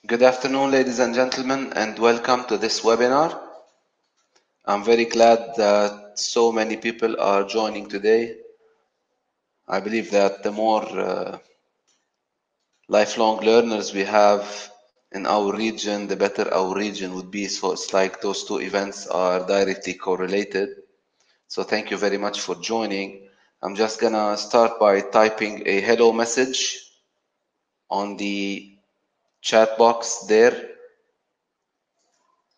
Good afternoon, ladies and gentlemen, and welcome to this webinar. I'm very glad that so many people are joining today. I believe that the more lifelong learners we have in our region, the better our region would be. So it's like those two events are directly correlated. So thank you very much for joining. I'm just gonna start by typing a hello message on the chat box there,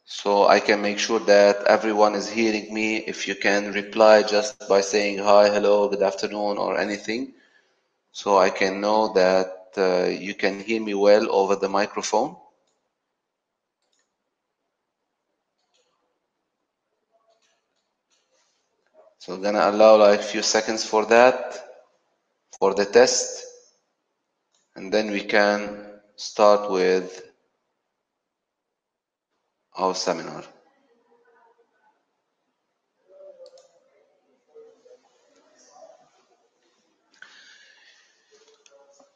so I can make sure that everyone is hearing me. If you can reply just by saying hi, hello, good afternoon, or anything, so I can know that you can hear me well over the microphone. So I'm gonna allow like a few seconds for that, for the test, and then we can start with our seminar.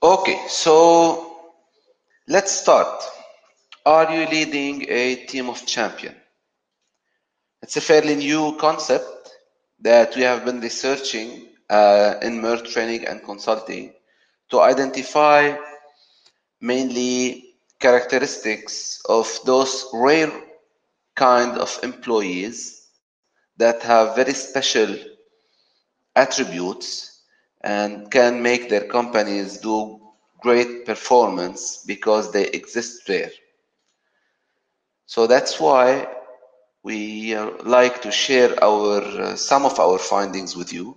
Okay, so let's start. Are you leading a team of champions? It's a fairly new concept that we have been researching in Meirc training and consulting to identify mainly characteristics of those rare kind of employees that have very special attributes and can make their companies do great performance because they exist there. So that's why we like to share some of our findings with you,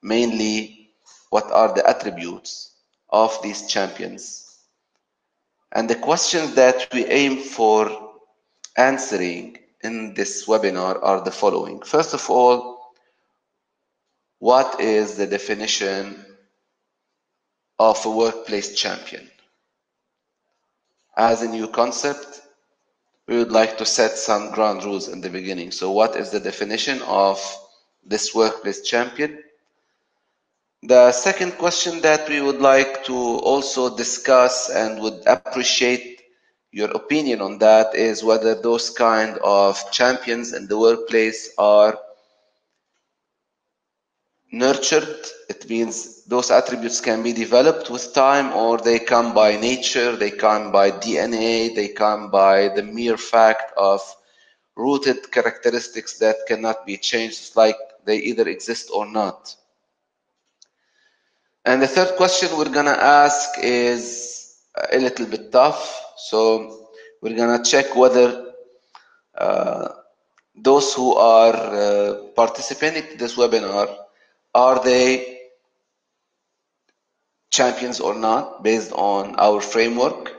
mainly what are the attributes of these champions. And the questions that we aim for answering in this webinar are the following. First of all, what is the definition of a workplace champion? As a new concept, we would like to set some ground rules in the beginning. So what is the definition of this workplace champion? The second question that we would like to also discuss and would appreciate your opinion on that is whether those kind of champions in the workplace are nurtured. It means those attributes can be developed with time, or they come by nature, they come by DNA, they come by the mere fact of rooted characteristics that cannot be changed, like they either exist or not. And the third question we're gonna ask is a little bit tough. So we're gonna check whether those who are participating in this webinar, are they champions or not, based on our framework.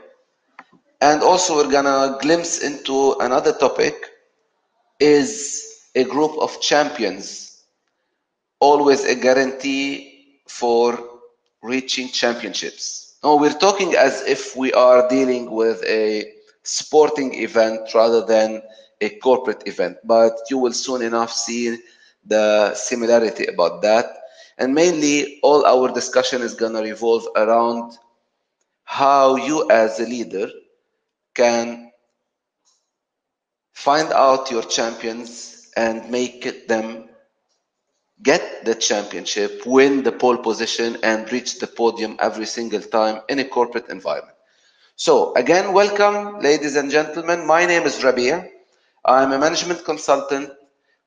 And also we're gonna glimpse into another topic: is a group of champions always a guarantee for reaching championships? No, we're talking as if we are dealing with a sporting event rather than a corporate event, but you will soon enough see the similarity about that. And mainly all our discussion is going to revolve around how you as a leader can find out your champions and make them get the championship, win the pole position, and reach the podium every single time in a corporate environment. So again, welcome, ladies and gentlemen. My name is Rabia. I'm a management consultant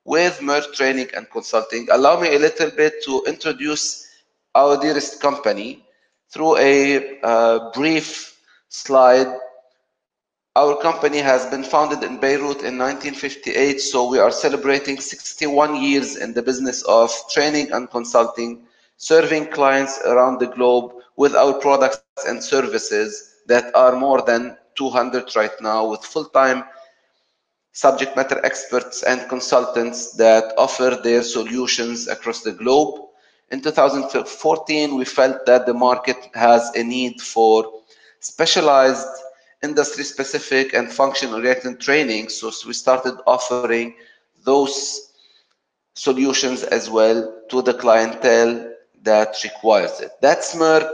with Meirc Training and Consulting. Allow me a little bit to introduce our dearest company through a brief slide. Our company has been founded in Beirut in 1958, so we are celebrating 61 years in the business of training and consulting, serving clients around the globe with our products and services that are more than 200 right now, with full-time subject matter experts and consultants that offer their solutions across the globe. In 2014, we felt that the market has a need for specialized, industry-specific and function-oriented training, so we started offering those solutions as well to the clientele that requires it. That's Meirc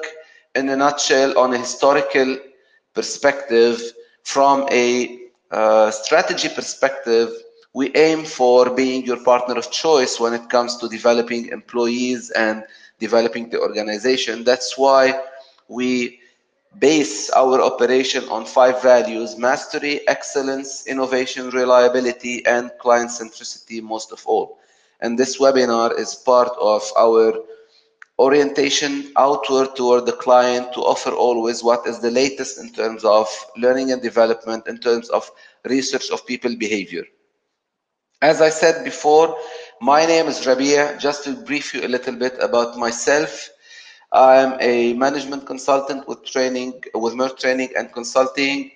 in a nutshell on a historical perspective. From a strategy perspective, we aim for being your partner of choice when it comes to developing employees and developing the organization. That's why we base our operation on 5 values: mastery, excellence, innovation, reliability, and client centricity most of all. And this webinar is part of our orientation outward toward the client to offer always what is the latest in terms of learning and development, in terms of research of people behavior. As I said before, my name is Rabia. Just to brief you a little bit about myself, I'm a management consultant with Meirc training and consulting.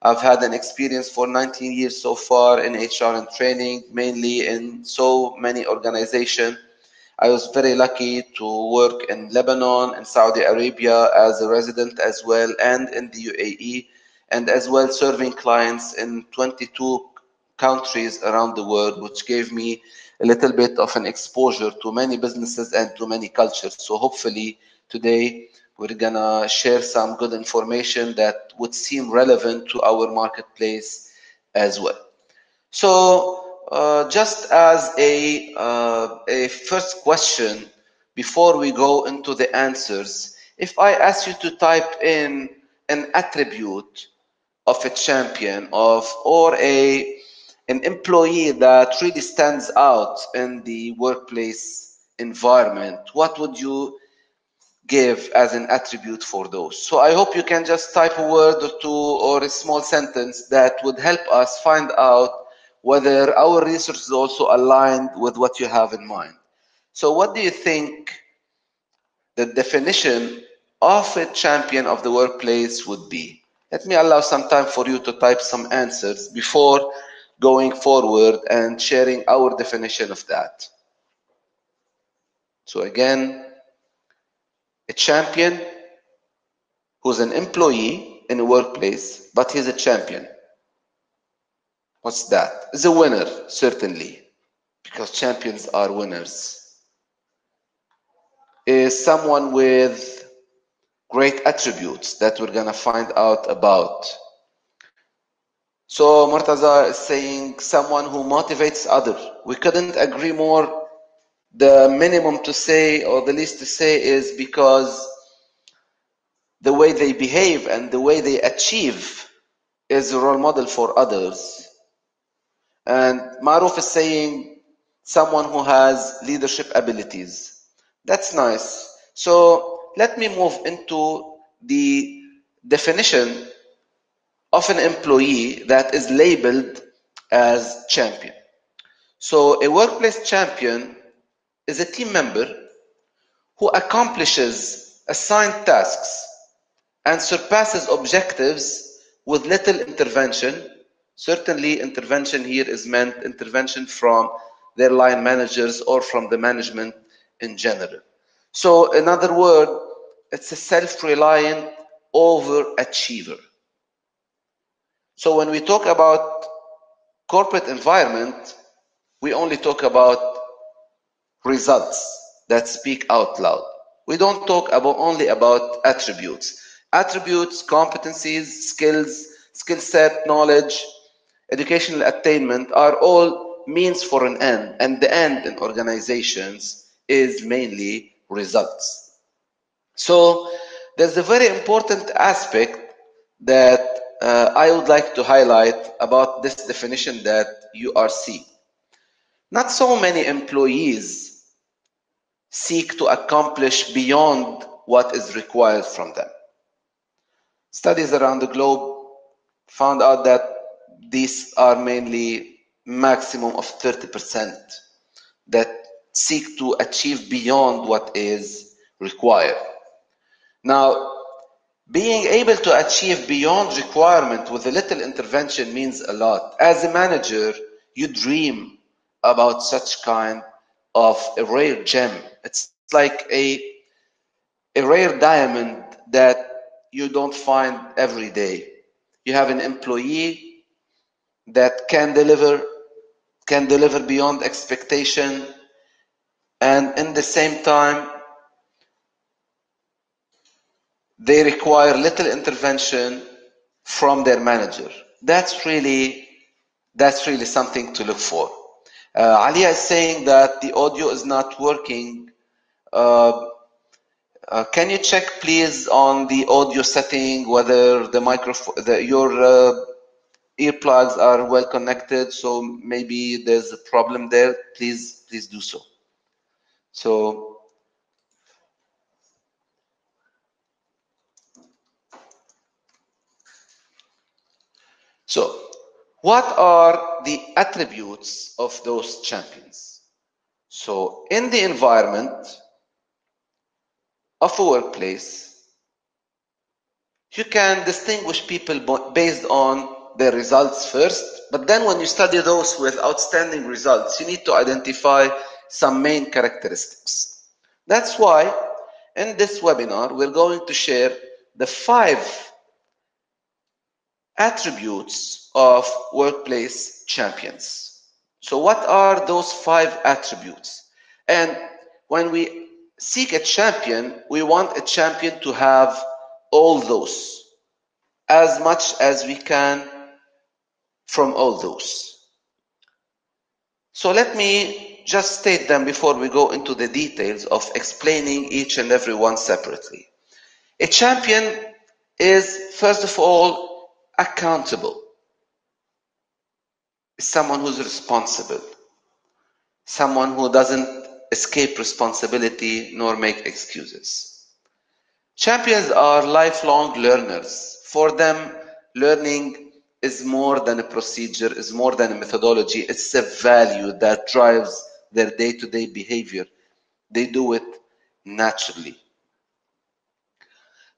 I've had an experience for 19 years so far in HR and training, mainly in so many organizations. I was very lucky to work in Lebanon and Saudi Arabia as a resident as well, and in the UAE, and as well serving clients in 22 countries around the world, which gave me a little bit of an exposure to many businesses and to many cultures. So hopefully today we're gonna share some good information that would seem relevant to our marketplace as well. So just as a first question, before we go into the answers, if I ask you to type in an attribute of a champion or an employee that really stands out in the workplace environment, what would you give as an attribute for those? So I hope you can just type a word or two or a small sentence that would help us find out whether our research is also aligned with what you have in mind. So what do you think the definition of a champion of the workplace would be? Let me allow some time for you to type some answers before going forward and sharing our definition of that. So again, a champion who's an employee in a workplace, but he's a champion. What's that? Is a winner, certainly, because champions are winners. Is someone with great attributes that we're going to find out about. So Murtaza is saying someone who motivates others. We couldn't agree more. The minimum to say or the least to say is because the way they behave and the way they achieve is a role model for others. And Maruf is saying someone who has leadership abilities. That's nice. So let me move into the definition of an employee that is labeled as champion. So a workplace champion is a team member who accomplishes assigned tasks and surpasses objectives with little intervention. Certainly intervention here is meant intervention from their line managers or from the management in general. So in other words, it's a self-reliant overachiever. So when we talk about corporate environment, we only talk about results that speak out loud. We don't talk only about attributes. Attributes, competencies, skills, skill set, knowledge, educational attainment are all means for an end, and the end in organizations is mainly results. So there's a very important aspect that I would like to highlight about this definition that you are seeing. Not so many employees seek to accomplish beyond what is required from them. Studies around the globe found out that these are mainly maximum of 30% that seek to achieve beyond what is required. Now, being able to achieve beyond requirement with a little intervention means a lot. As a manager, you dream about such kind of a rare gem. It's like a rare diamond that you don't find every day. You have an employee that can deliver beyond expectation, and in the same time they require little intervention from their manager. That's really something to look for. Alia is saying that the audio is not working. Can you check, please, on the audio setting whether the microphone, your earplugs are well connected? So maybe there's a problem there. Please do so. So what are the attributes of those champions? So in the environment of a workplace, you can distinguish people based on their results first, but then when you study those with outstanding results, you need to identify some main characteristics. That's why in this webinar, we're going to share the 5 attributes of workplace champions. So what are those 5 attributes? And when we seek a champion, we want a champion to have all those, as much as we can from all those. So let me just state them before we go into the details of explaining each and every one separately. A champion is, first of all, accountable. Someone who's responsible. Someone who doesn't escape responsibility nor make excuses. Champions are lifelong learners. For them, learning is more than a procedure, is more than a methodology. It's a value that drives their day-to-day behavior. They do it naturally.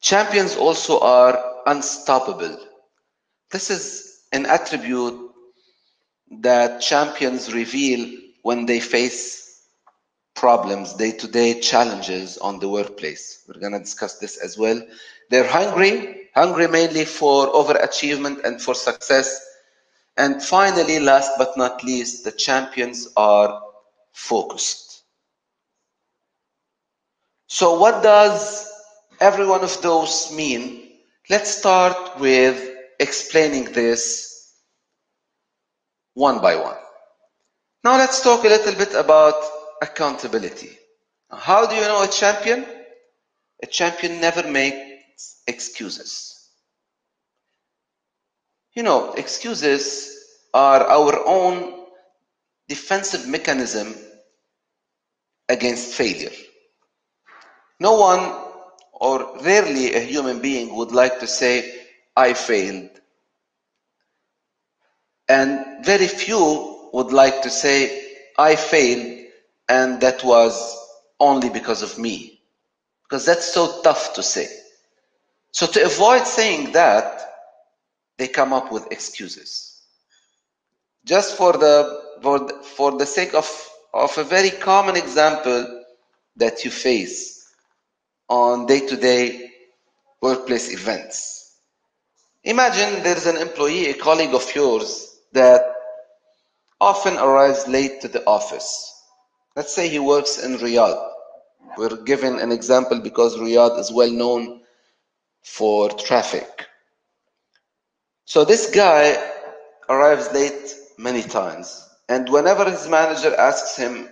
Champions also are unstoppable. This is an attribute that champions reveal when they face problems, day-to-day challenges on the workplace. We're going to discuss this as well. They're hungry mainly for overachievement and for success. And finally, last but not least, the champions are focused. So what does every one of those mean? Let's start with explaining this one by one. Now let's talk a little bit about accountability. How do you know a champion? A champion never makes excuses. You know, excuses are our own defensive mechanism against failure. No one, or rarely a human being, would like to say, I failed. And very few would like to say, I failed, and that was only because of me. Because that's so tough to say. So to avoid saying that, they come up with excuses. Just for the sake of a very common example that you face on day-to-day workplace events. Imagine there's an employee, a colleague of yours, that often arrives late to the office. Let's say he works in Riyadh. We're given an example because Riyadh is well known for traffic. So this guy arrives late many times, and whenever his manager asks him,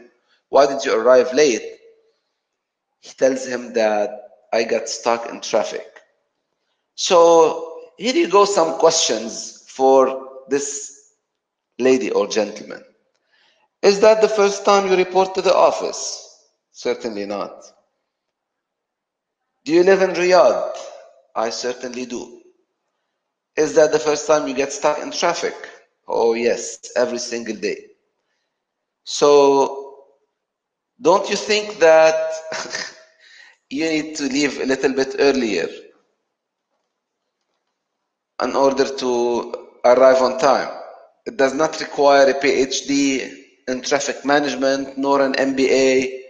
why did you arrive late? He tells him that I got stuck in traffic. So here you go, some questions for this lady or gentleman. Is that the first time you report to the office? Certainly not. Do you live in Riyadh? I certainly do. Is that the first time you get stuck in traffic? Oh yes, every single day. So don't you think that you need to leave a little bit earlier in order to arrive on time? It does not require a PhD in traffic management nor an MBA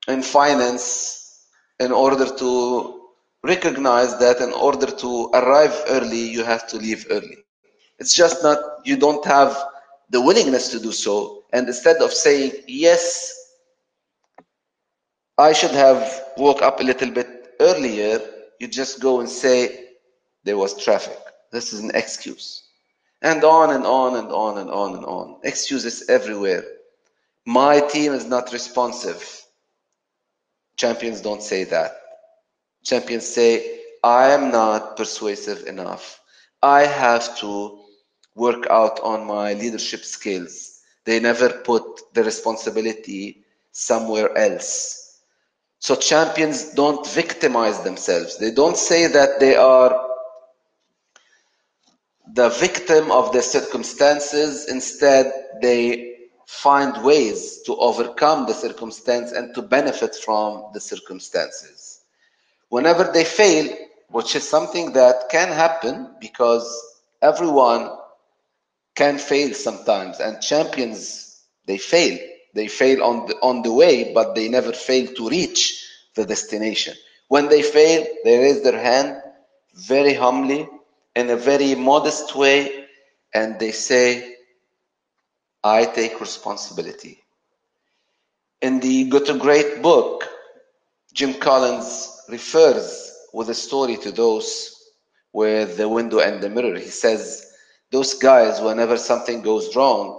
in finance in order to recognize that in order to arrive early, you have to leave early. It's just not, you don't have the willingness to do so. And instead of saying, yes, I should have woke up a little bit earlier, you just go and say, There was traffic. This is an excuse. And on and on and on and on and on. Excuses everywhere. My team is not responsive. Champions don't say that. Champions say, I am not persuasive enough. I have to work out on my leadership skills. They never put the responsibility somewhere else. So champions don't victimize themselves. They don't say that they are the victim of the circumstances. Instead, they find ways to overcome the circumstance and to benefit from the circumstances. Whenever they fail, which is something that can happen because everyone can fail sometimes, and champions, they fail. They fail on the way, but they never fail to reach the destination. When they fail, they raise their hand very humbly, in a very modest way, and they say, I take responsibility. In the Good to Great book, Jim Collins refers with a story to those with the window and the mirror. He says, those guys, whenever something goes wrong,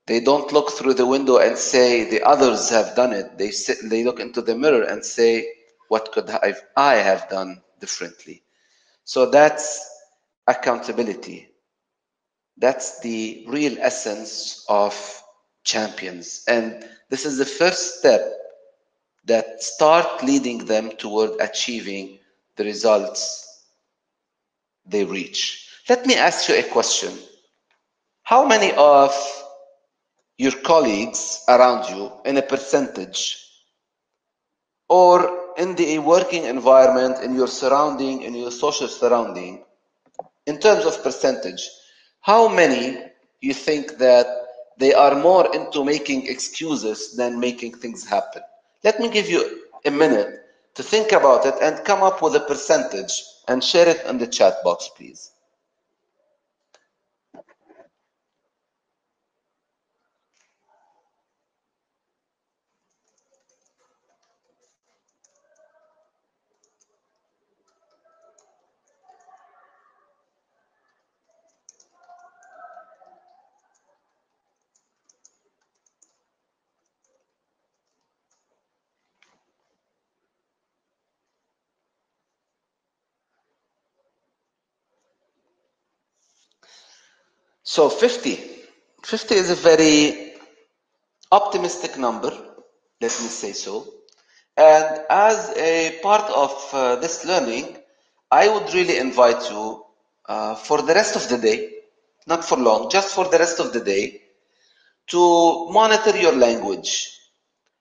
they don't look through the window and say, the others have done it. They look into the mirror and say, what could I have done differently? So that's accountability. That's the real essence of champions. And this is the first step that start leading them toward achieving the results they reach. Let me ask you a question. How many of your colleagues around you, in a percentage, or in the working environment, in your surrounding, in your social surrounding, in terms of percentage, how many you think that they are more into making excuses than making things happen? Let me give you a minute to think about it and come up with a percentage and share it in the chat box, please. So 50. 50 is a very optimistic number, let me say so. And as a part of this learning, I would really invite you for the rest of the day, not for long, just for the rest of the day, to monitor your language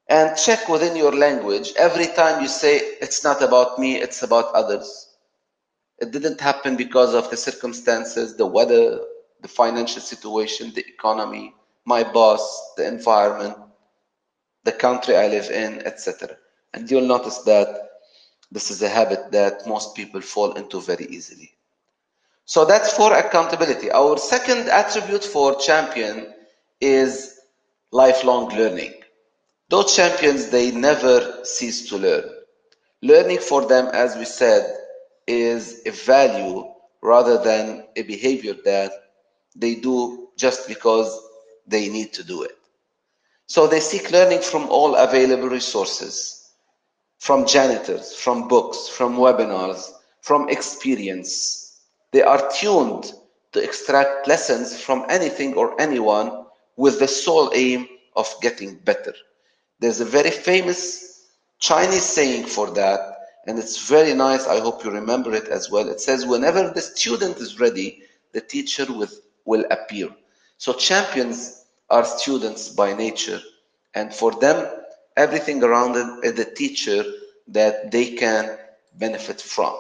and check within your language every time you say, it's not about me, it's about others. It didn't happen because of the circumstances, the weather, the financial situation, the economy, my boss, the environment, the country I live in, etc. And you'll notice that this is a habit that most people fall into very easily. So that's for accountability. Our second attribute for champion is lifelong learning. Those champions, they never cease to learn. Learning for them, as we said, is a value rather than a behavior that they do just because they need to do it. So they seek learning from all available resources, from janitors, from books, from webinars, from experience. They are tuned to extract lessons from anything or anyone with the sole aim of getting better. There's a very famous Chinese saying for that, and it's very nice. I hope you remember it as well. It says, whenever the student is ready, the teacher will appear. So champions are students by nature, and for them, everything around them is the teacher that they can benefit from.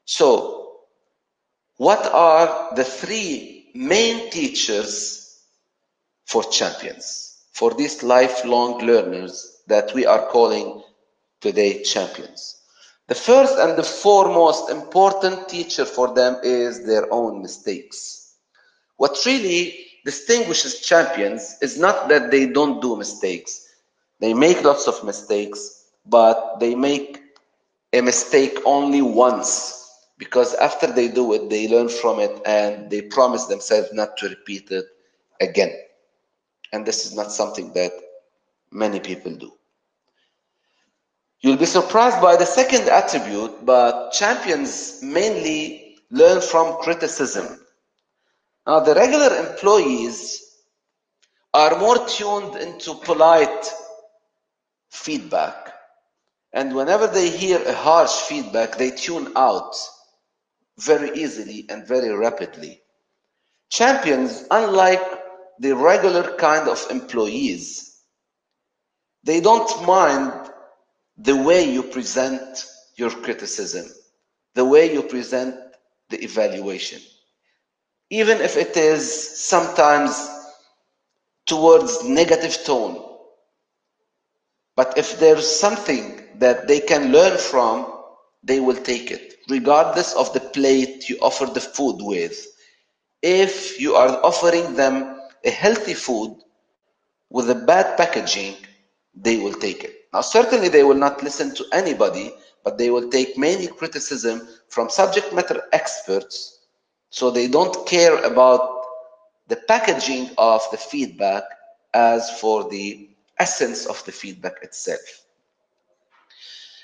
So, what are the three main teachers for champions, for these lifelong learners that we are calling today champions? The first and the foremost important teacher for them is their own mistakes. What really distinguishes champions is not that they don't do mistakes. They make lots of mistakes, but they make a mistake only once because after they do it, they learn from it and they promise themselves not to repeat it again. And this is not something that many people do. You'll be surprised by the second attribute, but champions mainly learn from criticism. Now, the regular employees are more tuned into polite feedback. And whenever they hear a harsh feedback, they tune out very easily and very rapidly. Champions, unlike the regular kind of employees, they don't mind the way you present your criticism, the way you present the evaluation. Even if it is sometimes towards negative tone, but if there's something that they can learn from, they will take it, regardless of the plate you offer the food with. If you are offering them a healthy food with a bad packaging, they will take it. Now, certainly they will not listen to anybody, but they will take mainly criticism from subject matter experts, so they don't care about the packaging of the feedback as for the essence of the feedback itself.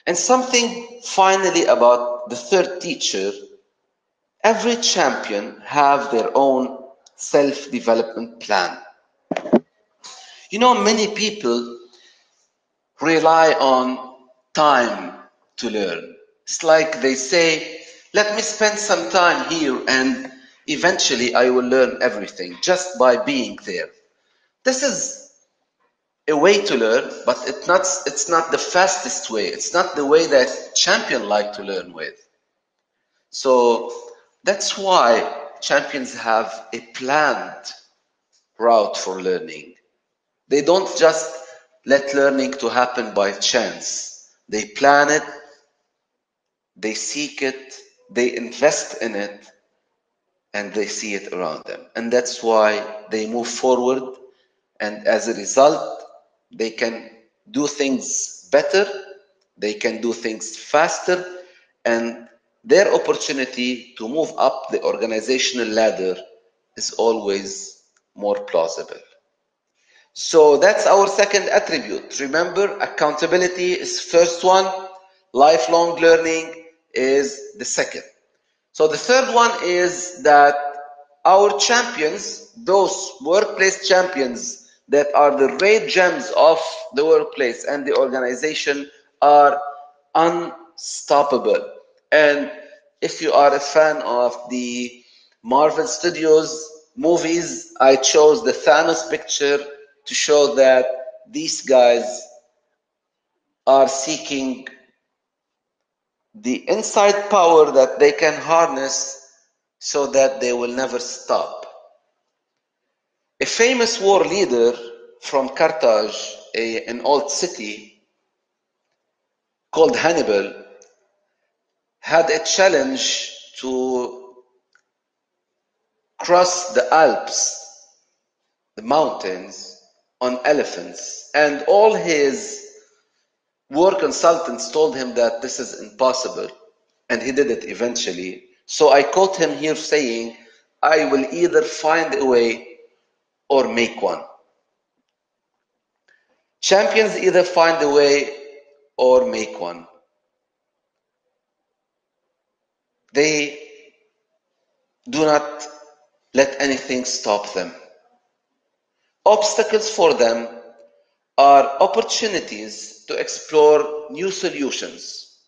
And something finally about the third teacher, every champion have their own self-development plan. You know, many people rely on time to learn. It's like they say, let me spend some time here and eventually I will learn everything just by being there. This is a way to learn, but it's not the fastest way. It's not the way that champions like to learn with. So that's why champions have a planned route for learning. They don't just let learning to happen by chance. They plan it, they seek it, they invest in it, and they see it around them. And that's why they move forward, and as a result, they can do things better, they can do things faster, and their opportunity to move up the organizational ladder is always more plausible. So that's our second attribute. Remember, accountability is first one, lifelong learning is the second. So the third one is that our champions, those workplace champions that are the red gems of the workplace and the organization, are unstoppable. And if you are a fan of the Marvel Studios movies, I chose the Thanos picture to show that these guys are seeking the inside power that they can harness so that they will never stop. A famous war leader from Carthage, an old city called Hannibal, had a challenge to cross the Alps, the mountains, on elephants, and all his war consultants told him that this is impossible, and he did it eventually. So I quote him here saying, I will either find a way or make one. Champions either find a way or make one. They do not let anything stop them. Obstacles for them are opportunities to explore new solutions.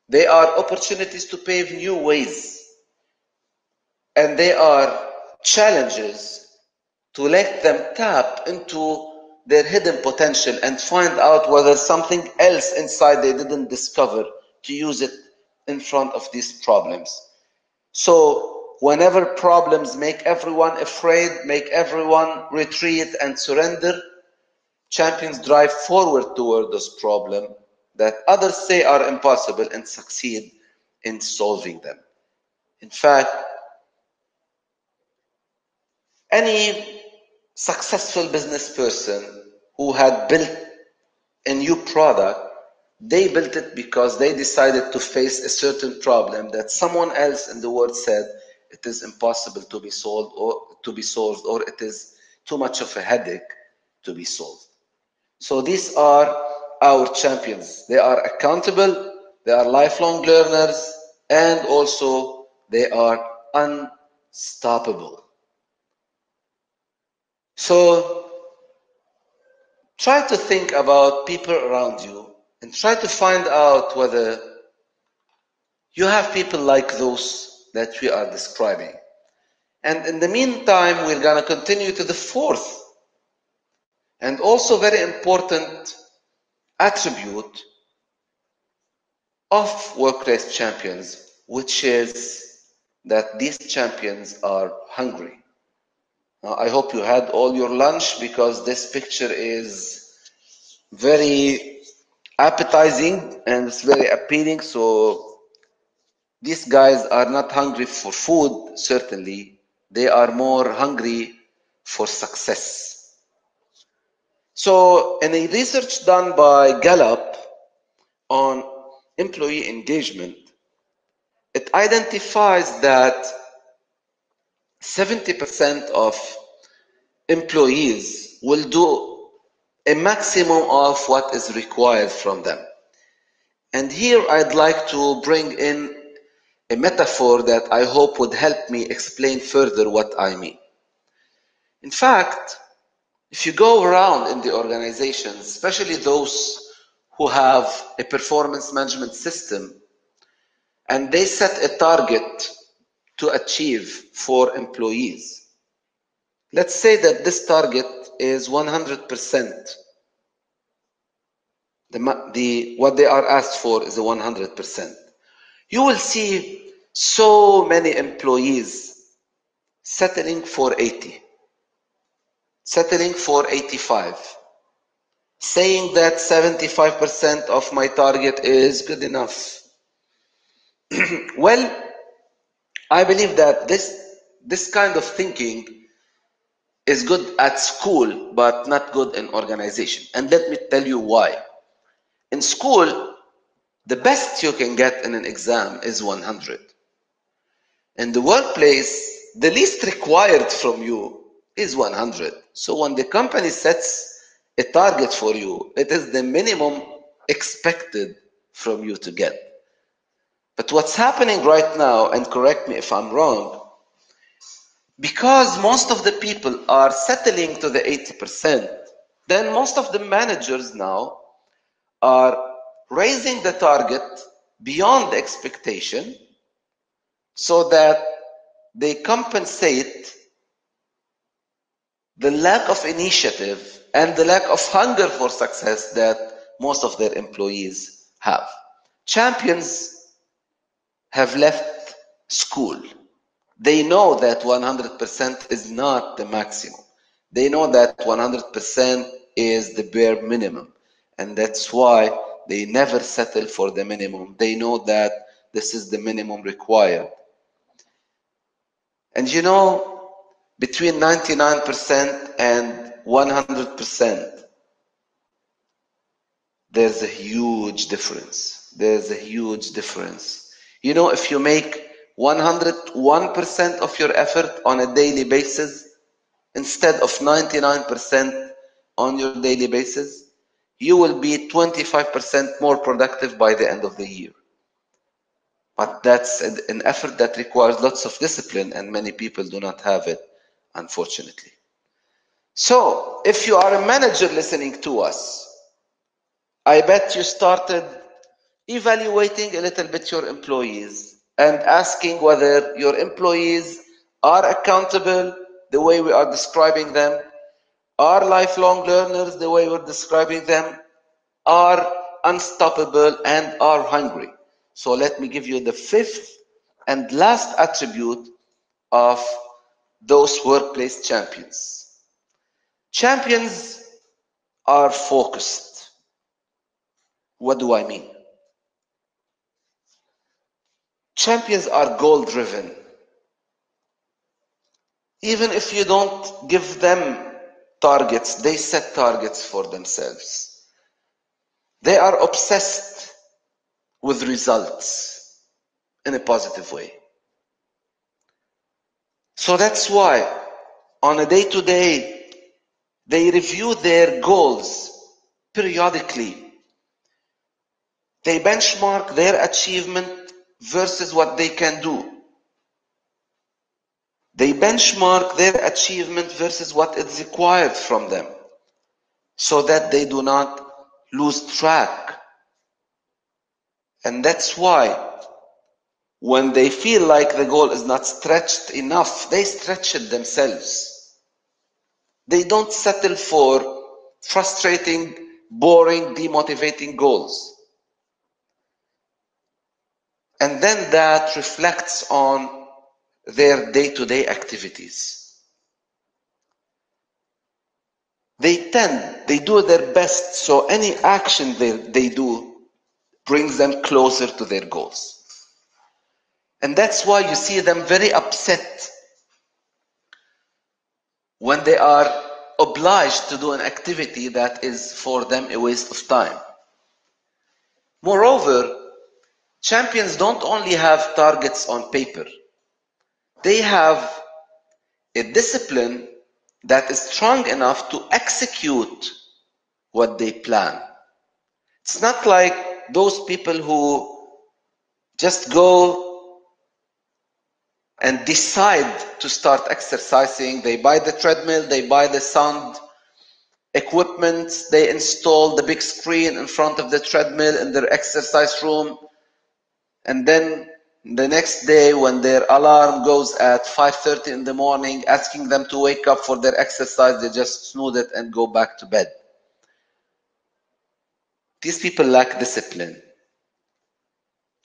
They are opportunities to pave new ways. And they are challenges to let them tap into their hidden potential and find out whether something else inside they didn't discover to use it in front of these problems. So whenever problems make everyone afraid, make everyone retreat and surrender, champions drive forward toward those problems that others say are impossible and succeed in solving them. In fact, any successful business person who had built a new product They built it because they decided to face a certain problem that someone else in the world said it is impossible to be solved, or it is too much of a headache to be solved. So these are our champions. They are accountable, they are lifelong learners, and also they are unstoppable. So try to think about people around you and try to find out whether you have people like those that we are describing. And in the meantime, we're going to continue to the fourth and also very important attribute of workplace champions, which is that these champions are hungry. Now, I hope you had all your lunch because this picture is very appetizing and it's very appealing. So these guys are not hungry for food, certainly. They are more hungry for success. So in a research done by Gallup on employee engagement, it identifies that 70% of employees will do a maximum of what is required from them. And here I'd like to bring in a metaphor that I hope would help me explain further what I mean. In fact, if you go around in the organizations, especially those who have a performance management system, and they set a target to achieve for employees, let's say that this target is 100%. What they are asked for is a 100%. You will see so many employees settling for 80, settling for 85, saying that 75% of my target is good enough. Well, I believe that this kind of thinking is good at school, but not good in organization. And let me tell you why. In school, the best you can get in an exam is 100. In the workplace, the least required from you is 100. So when the company sets a target for you, it is the minimum expected from you to get. But what's happening right now, and correct me if I'm wrong, because most of the people are settling to the 80%, then most of the managers now are raising the target beyond the expectation so that they compensate the lack of initiative and the lack of hunger for success that most of their employees have. Champions have left school. They know that 100% is not the maximum. They know that 100% is the bare minimum. And that's why they never settle for the minimum. They know that this is the minimum required. And you know, between 99% and 100%, there's a huge difference. There's a huge difference. You know, if you make 101% of your effort on a daily basis instead of 99% on your daily basis, you will be 25% more productive by the end of the year. But that's an effort that requires lots of discipline, and many people do not have it, unfortunately. So, if you are a manager listening to us, I bet you started evaluating a little bit your employees and asking whether your employees are accountable the way we are describing them, are lifelong learners the way we're describing them, are unstoppable, and are hungry. So let me give you the fifth and last attribute of those workplace champions. Champions are focused. What do I mean? Champions are goal-driven. Even if you don't give them targets, they set targets for themselves. They are obsessed with results in a positive way. So that's why on a day-to-day, they review their goals periodically. They benchmark their achievement versus what they can do. They benchmark their achievement versus what is required from them so that they do not lose track. And that's why when they feel like the goal is not stretched enough, they stretch it themselves. They don't settle for frustrating, boring, demotivating goals. And then that reflects on their day-to-day activities. They do their best, so any action they do brings them closer to their goals. And that's why you see them very upset when they are obliged to do an activity that is for them a waste of time. Moreover, champions don't only have targets on paper. They have a discipline that is strong enough to execute what they plan. It's not like those people who just go and decide to start exercising. They buy the treadmill, they buy the sound equipment, they install the big screen in front of the treadmill in their exercise room, and then the next day when their alarm goes at 5:30 in the morning asking them to wake up for their exercise, they just snooze it and go back to bed. These people lack discipline.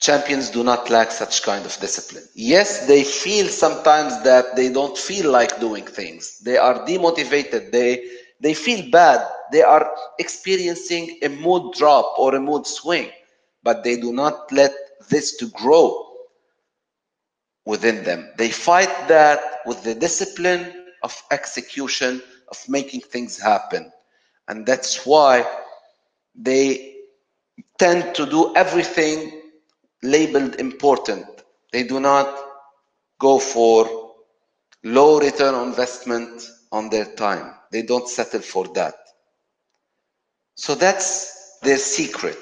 Champions do not lack such kind of discipline. Yes, they feel sometimes that they don't feel like doing things. They are demotivated. They feel bad. They are experiencing a mood drop or a mood swing, but they do not let this to grow within them. They fight that with the discipline of execution, of making things happen. And that's why they tend to do everything labeled important. They do not go for low return on investment on their time. They don't settle for that. So that's their secret.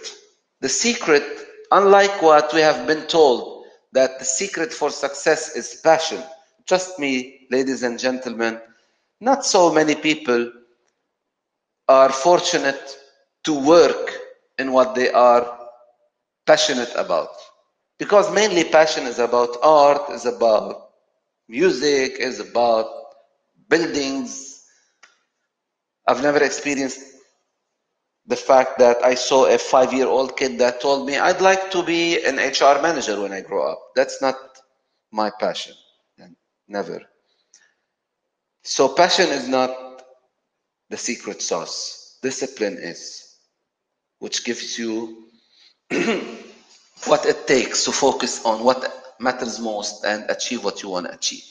The secret, unlike what we have been told, that the secret for success is passion. Trust me, ladies and gentlemen, not so many people are fortunate to work in what they are passionate about. Because mainly passion is about art, is about music, is about buildings. I've never experienced the fact that I saw a 5-year-old kid that told me, I'd like to be an HR manager when I grow up. That's not my passion. Never. So passion is not the secret sauce. Discipline is, which gives you what it takes to focus on what matters most and achieve what you want to achieve.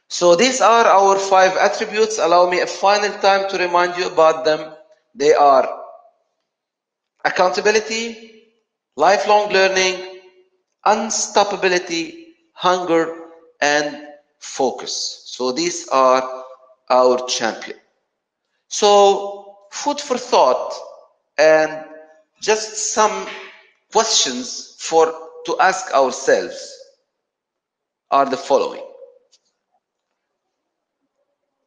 So these are our 5 attributes. Allow me a final time to remind you about them. They are accountability, lifelong learning, unstoppability, hunger, and focus. So these are our champion. So food for thought and just some questions to ask ourselves are the following.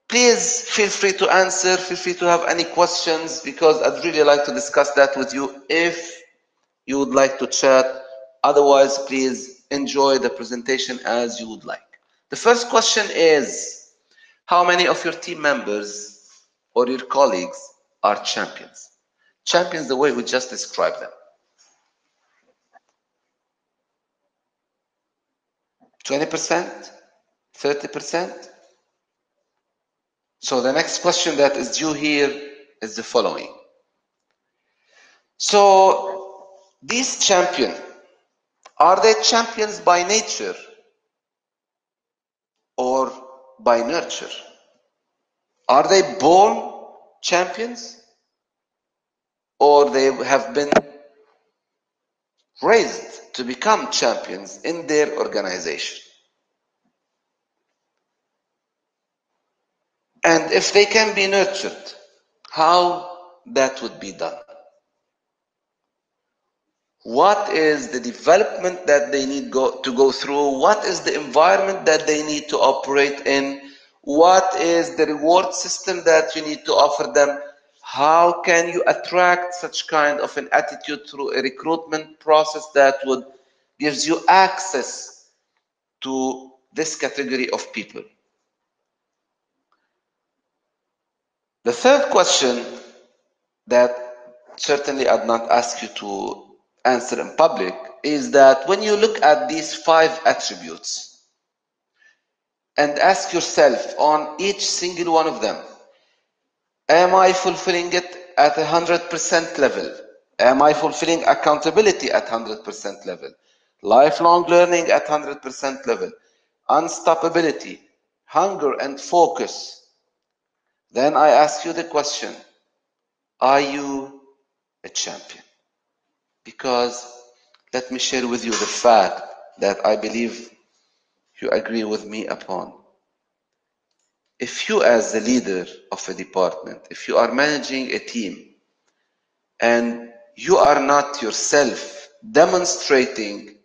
Please feel free to answer, feel free to have any questions, because I'd really like to discuss that with you if you would like to chat. Otherwise, please enjoy the presentation as you would like. The first question is, how many of your team members or your colleagues are champions? Champions the way we just described them. 20%? 30%? So the next question that is due here is the following. So these champions, are they champions by nature or by nurture? Are they born champions or they have been raised to become champions in their organization. And if they can be nurtured, how that would be done? What is the development that they need to go through? What is the environment that they need to operate in? What is the reward system that you need to offer them? How can you attract such kind of an attitude through a recruitment process that would gives you access to this category of people? The third question that certainly I'd not ask you to answer in public is that when you look at these 5 attributes and ask yourself on each single one of them, am I fulfilling it at 100% level? Am I fulfilling accountability at 100% level? Lifelong learning at 100% level? Unstoppability, hunger and focus? Then I ask you the question, are you a champion? Because let me share with you the fact that I believe you agree with me upon. If you as the leader of a department, if you are managing a team and you are not yourself demonstrating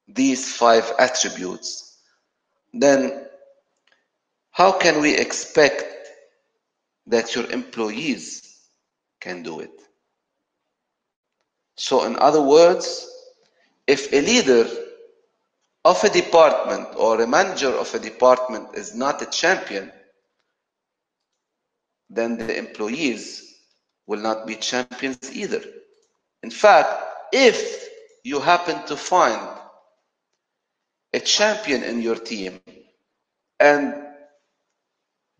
these 5 attributes, then how can we expect that your employees can do it? So in other words, if a leader of a department or a manager of a department is not a champion, then the employees will not be champions either. In fact, if you happen to find a champion in your team and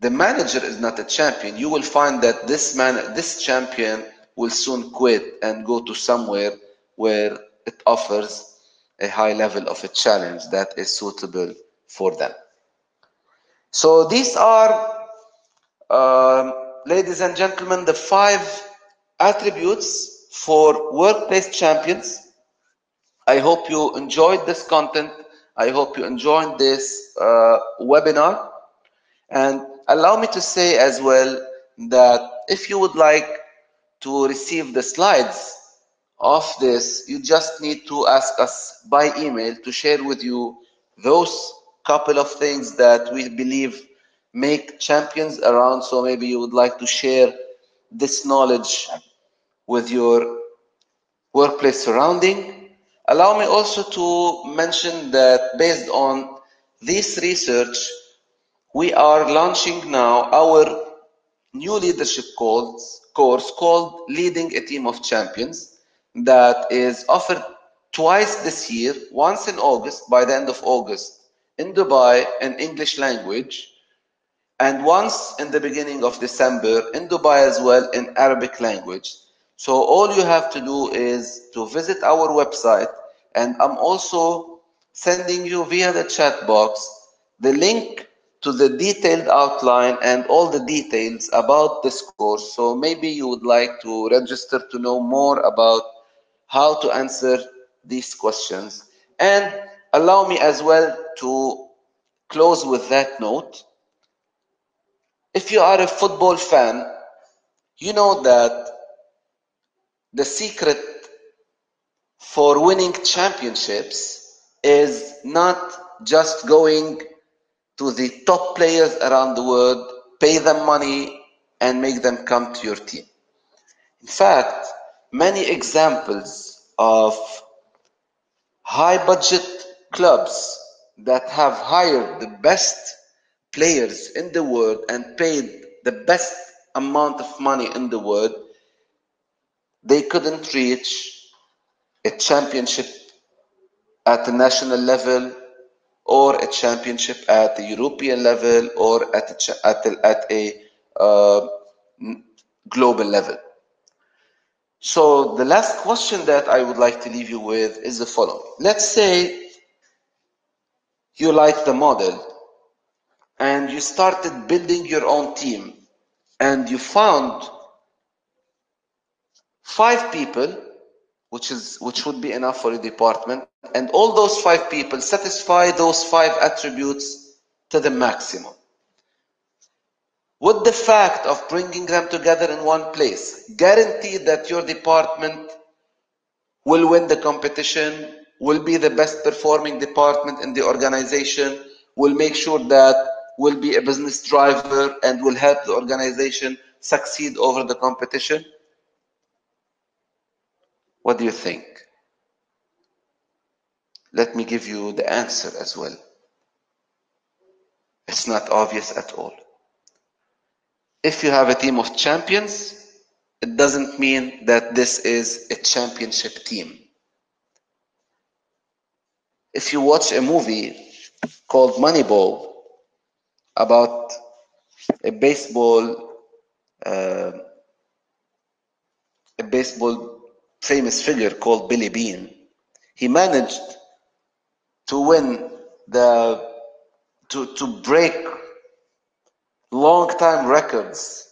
the manager is not a champion, you will find that this champion will soon quit and go to somewhere where it offers a high level of a challenge that is suitable for them. So these are, ladies and gentlemen, the 5 attributes for workplace champions. I hope you enjoyed this content. I hope you enjoyed this webinar. And allow me to say as well that if you would like to receive the slides of this, you just need to ask us by email to share with you those couple of things that we believe make champions around. So maybe you would like to share this knowledge with your workplace surrounding. Allow me also to mention that based on this research, we are launching now our new leadership course called Leading a Team of Champions, that is offered twice this year, once in August, by the end of August, in Dubai in English language, and once in the beginning of December in Dubai as well in Arabic language. So all you have to do is to visit our website, and I'm also sending you via the chat box the link to the detailed outline and all the details about this course. So maybe you would like to register to know more about how to answer these questions. And allow me as well to close with that note. If you are a football fan, you know that the secret for winning championships is not just going to the top players around the world, pay them money, and make them come to your team. In fact, many examples of high-budget clubs that have hired the best players in the world and paid the best amount of money in the world, they couldn't reach a championship at the national level or a championship at the European level or at a global level. So the last question that I would like to leave you with is the following. Let's say you like the model and you started building your own team and you found 5 people, which would be enough for a department, and all those 5 people satisfy those 5 attributes to the maximum. Would the fact of bringing them together in one place guarantee that your department will win the competition, will be the best performing department in the organization, will make sure that will be a business driver and will help the organization succeed over the competition? What do you think? Let me give you the answer as well. It's not obvious at all. If you have a team of champions, it doesn't mean that this is a championship team. If you watch a movie called Moneyball about a baseball famous figure called Billy Bean, he managed to win to break long time records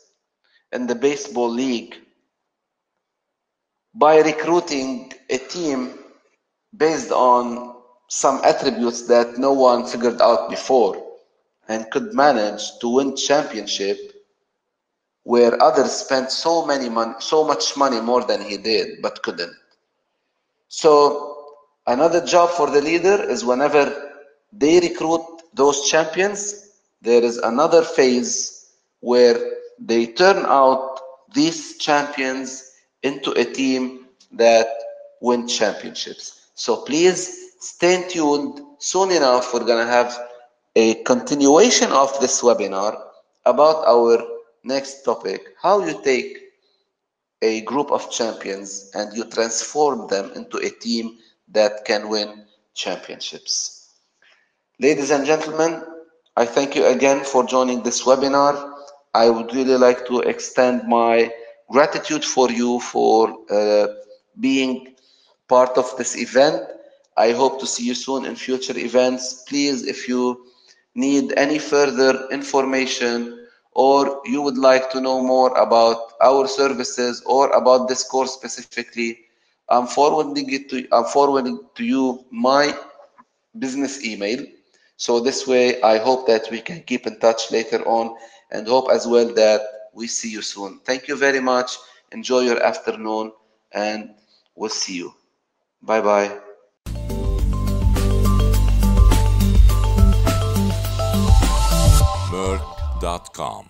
in the baseball league by recruiting a team based on some attributes that no one figured out before, and could manage to win championship where others spent so much money more than he did but couldn't. So another job for the leader is whenever they recruit those champions, there is another phase where they turn out these champions into a team that win championships. So please stay tuned. Soon enough, we're going to have a continuation of this webinar about our next topic, how you take a group of champions and you transform them into a team that can win championships. Ladies and gentlemen, I thank you again for joining this webinar. I would really like to extend my gratitude for you for being part of this event. I hope to see you soon in future events. Please, if you need any further information or you would like to know more about our services or about this course specifically, I'm forwarding to you my business email. So this way, I hope that we can keep in touch later on, and hope as well that we see you soon. Thank you very much. Enjoy your afternoon, and we'll see you. Bye-bye. Meirc.com